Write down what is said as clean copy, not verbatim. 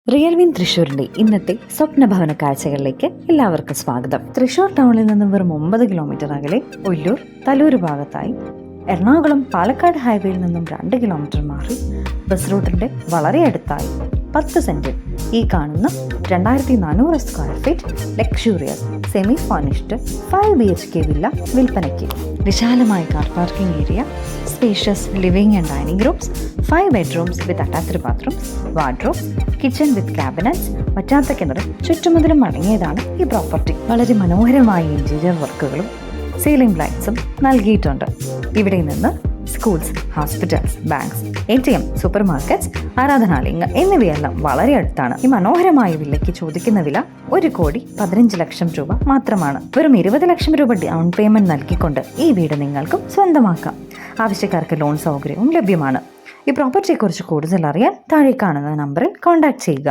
റിയൽവിൻ തൃശ്ശൂരിന്റെ ഇന്നത്തെ സ്വപ്നഭവന കാഴ്ചകളിലേക്ക് എല്ലാവർക്കും സ്വാഗതം. തൃശ്ശൂർ ടൗണിൽ നിന്നും വെറും 9 കിലോമീറ്റർ അകലെ ഒല്ലൂർ തലൂർ ഭാഗത്തായി എറണാകുളം പാലക്കാട് ഹൈവേയിൽ നിന്നും 2 കിലോമീറ്റർ മാറി ബസ് റൂട്ടിന്റെ വളരെ അടുത്തായി 10 സെന്റിൽ ഈ കാണുന്ന 2400 square feet luxurious semi furnished 5 BHK villa വിൽപ്പനയ്ക്ക്. വിശാലമായ car parking area, spacious living and dining rooms, 5 bedrooms with attached bathrooms, wardrobes, kitchen with cabinets, വറ്റാത്ത കിണറും ചുറ്റുമതിലും അടങ്ങിയതാണ് ഈ പ്രോപ്പർട്ടി. വളരെ മനോഹരമായ ഇന്റീരിയർ വർക്കുകളും സീലിംഗ് ലൈറ്റ്സും നൽകിയിട്ടുണ്ട്. ഇവിടെ നിന്ന് schools, hospitals, banks, ATM, super markets, ആരാധനാലയങ്ങൾ എന്നിവയെല്ലാം വളരെ അടുത്താണ്. ഈ മനോഹരമായ വില്ലയ്ക്ക് ചോദിക്കുന്ന വില 1,15 ലക്ഷം രൂപ മാത്രമാണ്. വെറും 20 ലക്ഷം രൂപ ഡൗൺ പേയ്മെന്റ് നൽകിക്കൊണ്ട് ഈ വീട് നിങ്ങൾക്കും സ്വന്തമാക്കാം. ആവശ്യക്കാർക്ക് ലോൺ സൗകര്യവും ലഭ്യമാണ്. ഈ പ്രോപ്പർട്ടിയെക്കുറിച്ച് കൂടുതൽ അറിയാൻ താഴെ കാണുന്ന നമ്പറിൽ കോൺടാക്ട് ചെയ്യുക.